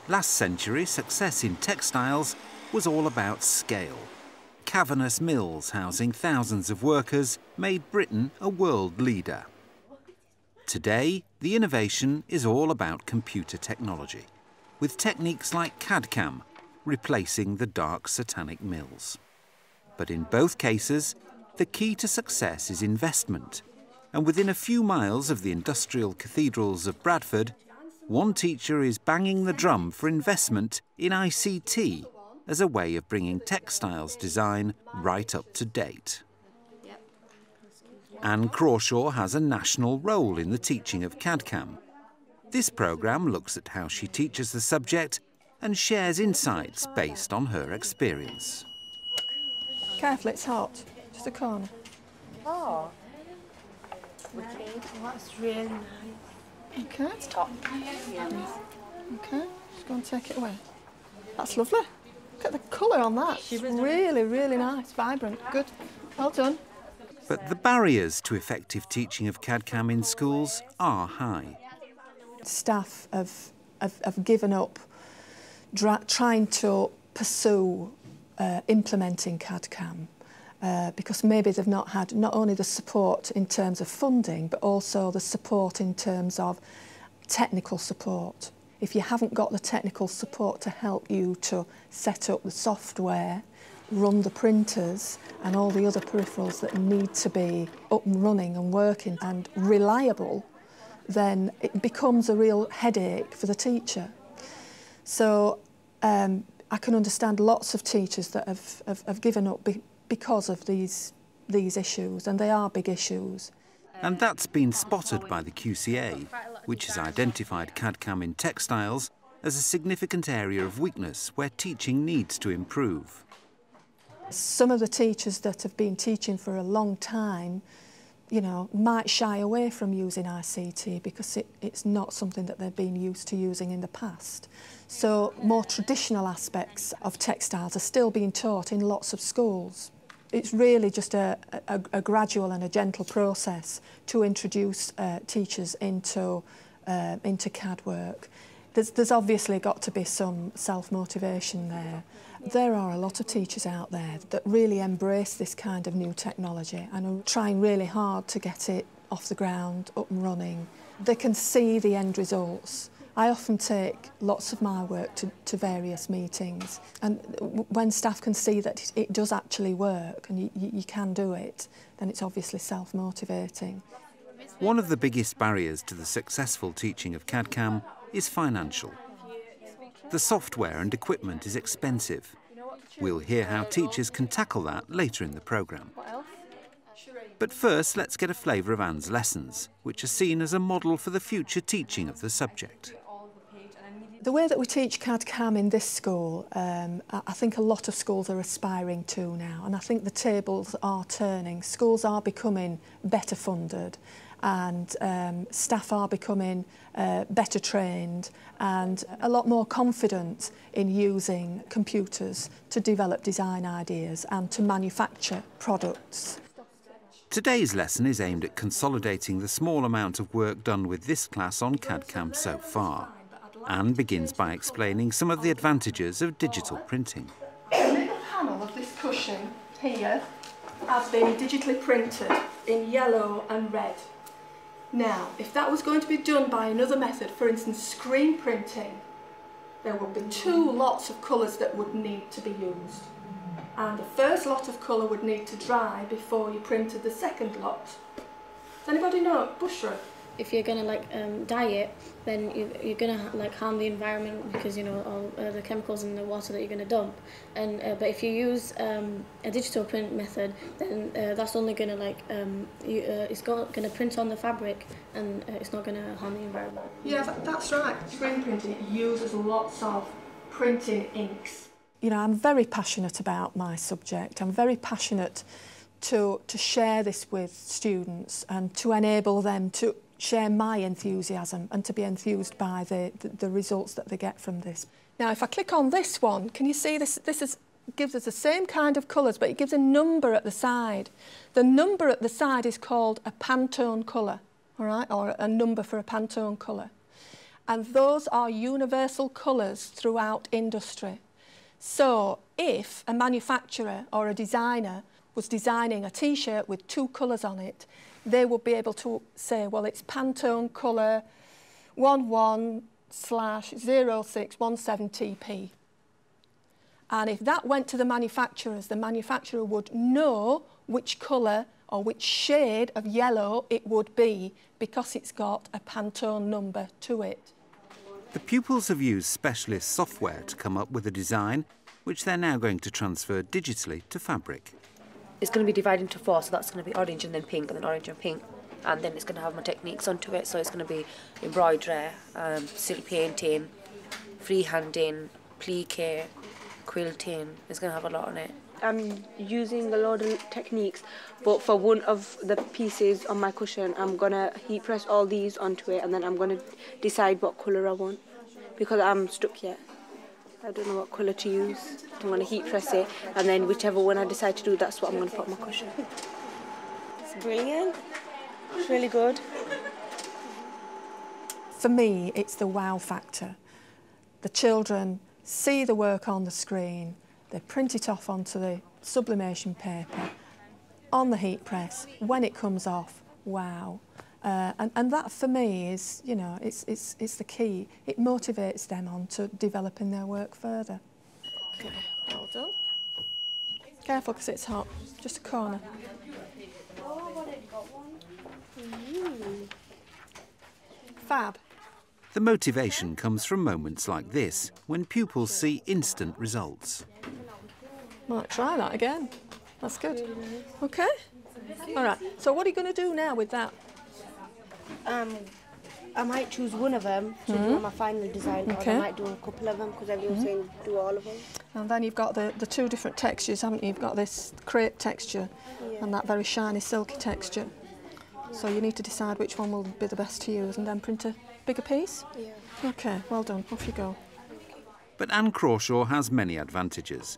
Last century, success in textiles was all about scale. Cavernous mills housing thousands of workers made Britain a world leader. Today, the innovation is all about computer technology, with techniques like CAD/CAM replacing the dark satanic mills. But in both cases, the key to success is investment. And within a few miles of the industrial cathedrals of Bradford, one teacher is banging the drum for investment in ICT as a way of bringing textiles design right up to date. Anne Crawshaw has a national role in the teaching of CAD/CAM. This programme looks at how she teaches the subject and shares insights based on her experience. Careful, it's hot. Just a corner. Oh. That's really nice. Okay. It's top. Okay, just go and take it away. That's lovely. Look at the colour on that. It's really, really nice, vibrant. Good. Well done. But the barriers to effective teaching of CAD/CAM in schools are high. Staff have given up trying to pursue implementing CAD/CAM because maybe they've not had not only the support in terms of funding but also the support in terms of technical support. If you haven't got the technical support to help you to set up the software, run the printers and all the other peripherals that need to be up and running and working and reliable, then it becomes a real headache for the teacher. So I can understand lots of teachers that have given up because of these issues, and they are big issues. And that's been spotted by the QCA, which has identified CAD/CAM in textiles as a significant area of weakness where teaching needs to improve. Some of the teachers that have been teaching for a long time, you know, might shy away from using ICT because it's not something that they've been used to using in the past. So more traditional aspects of textiles are still being taught in lots of schools. It's really just a gradual and a gentle process to introduce teachers into CAD work. There's obviously got to be some self-motivation there. There are a lot of teachers out there that really embrace this kind of new technology and are trying really hard to get it off the ground, up and running. They can see the end results. I often take lots of my work to various meetings, and when staff can see that it does actually work and you can do it, then it's obviously self-motivating. One of the biggest barriers to the successful teaching of CAD/CAM is financial. The software and equipment is expensive. We'll hear how teachers can tackle that later in the programme. But first, let's get a flavour of Anne's lessons, which are seen as a model for the future teaching of the subject. The way that we teach CAD/CAM in this school, I think a lot of schools are aspiring to now, and I think the tables are turning. Schools are becoming better funded, and staff are becoming better trained and a lot more confident in using computers to develop design ideas and to manufacture products. Today's lesson is aimed at consolidating the small amount of work done with this class on CAD/CAM so far. Anne begins by explaining some of the advantages of digital printing. The middle panel of this cushion here has been digitally printed in yellow and red. Now, if that was going to be done by another method, for instance screen printing, there would be two lots of colours that would need to be used. And the first lot of colour would need to dry before you printed the second lot. Does anybody know? Bushra? If you're gonna dye it, then you're gonna harm the environment because you know all the chemicals in the water that you're gonna dump. And but if you use a digital print method, then that's only gonna it's gonna print on the fabric, and it's not gonna harm the environment. Yeah, that's right. Screen printing uses lots of printing inks. You know, I'm very passionate about my subject. I'm very passionate to share this with students and to enable them to share my enthusiasm and to be enthused by the results that they get from this. Now, if I click on this one, can you see this? Gives us the same kind of colours, but it gives a number at the side. The number at the side is called a Pantone colour, all right, or a number for a Pantone colour. And those are universal colours throughout industry. So if a manufacturer or a designer was designing a T-shirt with 2 colours on it, they would be able to say, well, it's Pantone colour 11/0617TP. And if that went to the manufacturer would know which colour or which shade of yellow it would be because it's got a Pantone number to it. The pupils have used specialist software to come up with a design which they're now going to transfer digitally to fabric. It's going to be divided into 4, so that's going to be orange and then pink and then orange and pink. And then it's going to have my techniques onto it, so it's going to be embroidery, silk painting, freehanding, plique, quilting. It's going to have a lot on it. I'm using a lot of techniques, but for one of the pieces on my cushion, I'm going to heat press all these onto it, and then I'm going to decide what colour I want, because I'm stuck yet. I don't know what colour to use. I'm going to heat press it, and then whichever one I decide to do, that's what I'm going to put on my cushion. It's brilliant. It's really good. For me, it's the wow factor. The children see the work on the screen, they print it off onto the sublimation paper, on the heat press. When it comes off, wow. And that for me is, you know, it's the key. It motivates them on to developing their work further. Okay, well done. Careful because it's hot. Just a corner. Fab. The motivation comes from moments like this, when pupils see instant results. Might try that again. That's good. Okay. All right. So what are you going to do now with that? I might choose one of them to do my final design, Okay. or I might do a couple of them because everyone's saying do all of them. And then you've got the 2 different textures, haven't you? You've got this crepe texture and that very shiny silky texture. So you need to decide which one will be the best to use and then print a bigger piece? Yeah. Okay, well done. Off you go. But Anne Crawshaw has many advantages.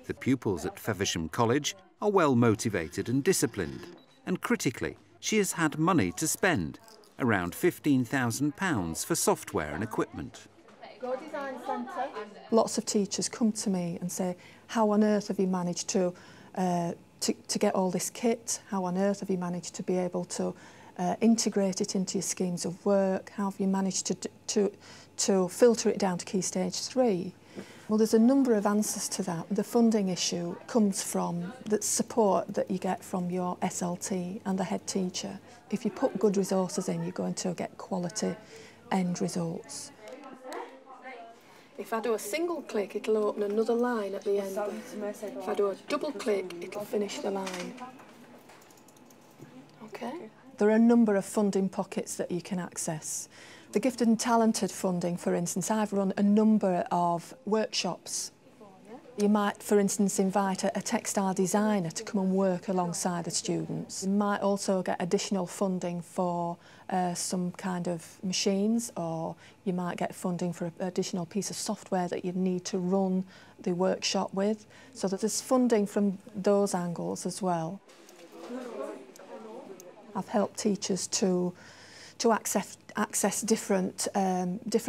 The pupils at Feversham College are well motivated and disciplined. And critically, she has had money to spend, around £15,000 for software and equipment. Lots of teachers come to me and say, how on earth have you managed to get all this kit? How on earth have you managed to be able to integrate it into your schemes of work? How have you managed to filter it down to Key Stage 3? Well, there's a number of answers to that. The funding issue comes from the support that you get from your SLT and the head teacher. If you put good resources in, you're going to get quality end results. If I do a single click, it'll open another line at the end. If I do a double click, it'll finish the line. Okay. There are a number of funding pockets that you can access. The gifted and talented funding, for instance, I've run a number of workshops. You might, for instance, invite a textile designer to come and work alongside the students. You might also get additional funding for some kind of machines, or you might get funding for an additional piece of software that you need to run the workshop with. So that there's funding from those angles as well. I've helped teachers to access different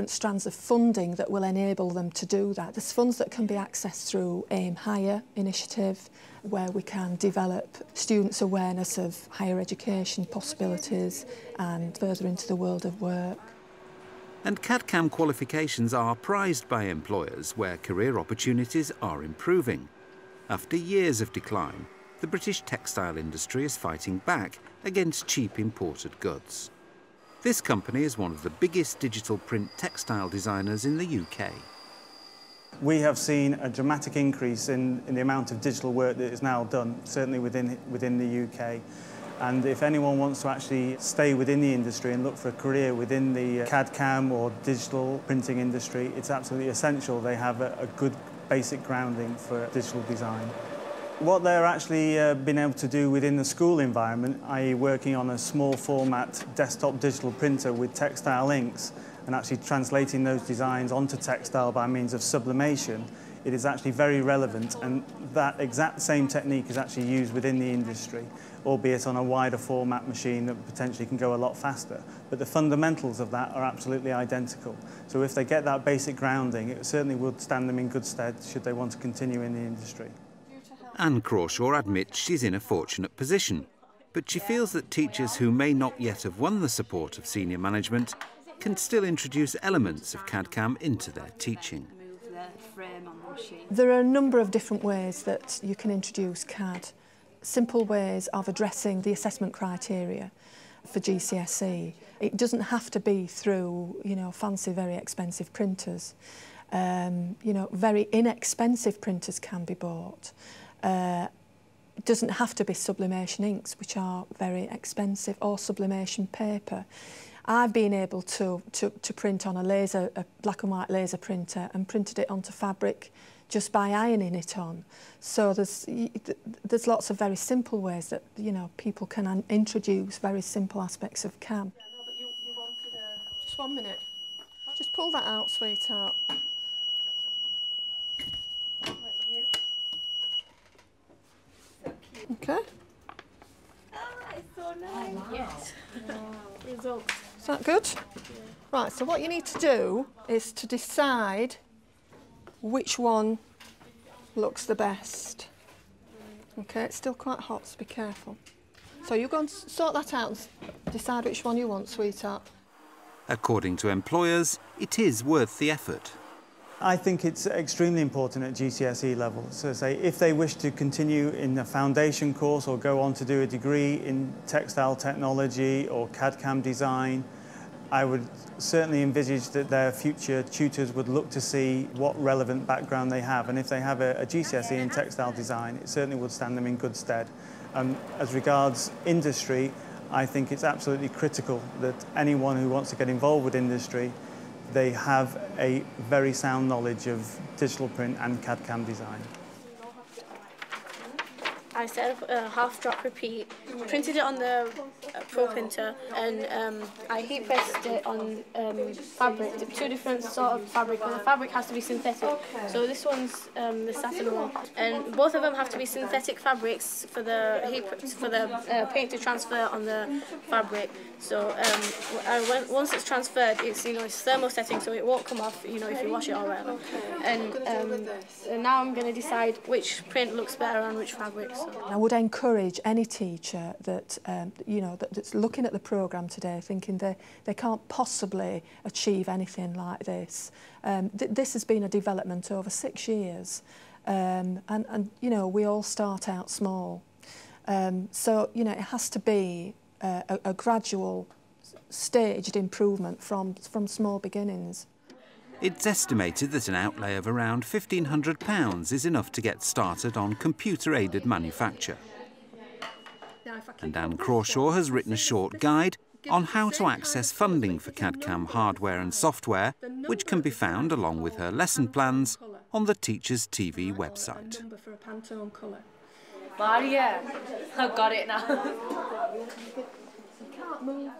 strands of funding that will enable them to do that. There's funds that can be accessed through Aim Higher initiative, where we can develop students' awareness of higher education possibilities and further into the world of work. And CAD/CAM qualifications are prized by employers where career opportunities are improving. After years of decline, the British textile industry is fighting back against cheap imported goods. This company is one of the biggest digital print textile designers in the UK. We have seen a dramatic increase in the amount of digital work that is now done, certainly within the UK. And if anyone wants to actually stay within the industry and look for a career within the CAD/CAM or digital printing industry, it's absolutely essential they have a good basic grounding for digital design. What they're actually been able to do within the school environment, i.e. working on a small format desktop digital printer with textile inks and actually translating those designs onto textile by means of sublimation, it is actually very relevant, and that exact same technique is actually used within the industry, albeit on a wider format machine that potentially can go a lot faster. But the fundamentals of that are absolutely identical. So if they get that basic grounding, it certainly would stand them in good stead should they want to continue in the industry. Anne Crawshaw admits she's in a fortunate position, but she feels that teachers who may not yet have won the support of senior management can still introduce elements of CAD/CAM into their teaching. There are a number of different ways that you can introduce CAD. Simple ways of addressing the assessment criteria for GCSE. It doesn't have to be through, fancy, very expensive printers. Very inexpensive printers can be bought. It doesn't have to be sublimation inks, which are very expensive, or sublimation paper. I've been able to print on a black and white laser printer and printed it onto fabric just by ironing it on. So there's lots of very simple ways that people can introduce very simple aspects of CAM. Yeah, no, but you wanted just 1 minute. Just pull that out, sweetheart. Okay. It's so nice. Yes. Results. Is that good? Yeah. Right, so what you need to do is to decide which one looks the best. Okay, it's still quite hot, so be careful. So you go and sort that out and decide which one you want, sweetheart. According to employers, it is worth the effort. I think it's extremely important at GCSE level. So say if they wish to continue in a foundation course or go on to do a degree in textile technology or CAD/CAM design, I would certainly envisage that their future tutors would look to see what relevant background they have. And if they have a GCSE in textile design, it certainly would stand them in good stead. As regards industry, I think it's absolutely critical that anyone who wants to get involved with industry, they have a very sound knowledge of digital print and CAD/CAM design. I set up a half drop repeat, printed it on the Pro printer, and I heat pressed it on fabric, two different sort of fabric, but the fabric has to be synthetic. So this one's the satin one, and both of them have to be synthetic fabrics for the paint to transfer on the fabric. So once it's transferred, it's it's thermosetting, so it won't come off if you wash it or whatever. And now I'm going to decide which print looks better on which fabric. So. I would encourage any teacher that that's looking at the programme today thinking they can't possibly achieve anything like this. This has been a development over 6 years, and we all start out small. So it has to be a gradual, staged improvement from small beginnings. It's estimated that an outlay of around £1,500 is enough to get started on computer-aided manufacture. And Anne Crawshaw has written a short guide on how to access funding for CAD/CAM hardware and software, which can be found along with her lesson plans on the Teachers TV website. Maria, I've got it now. You can't move.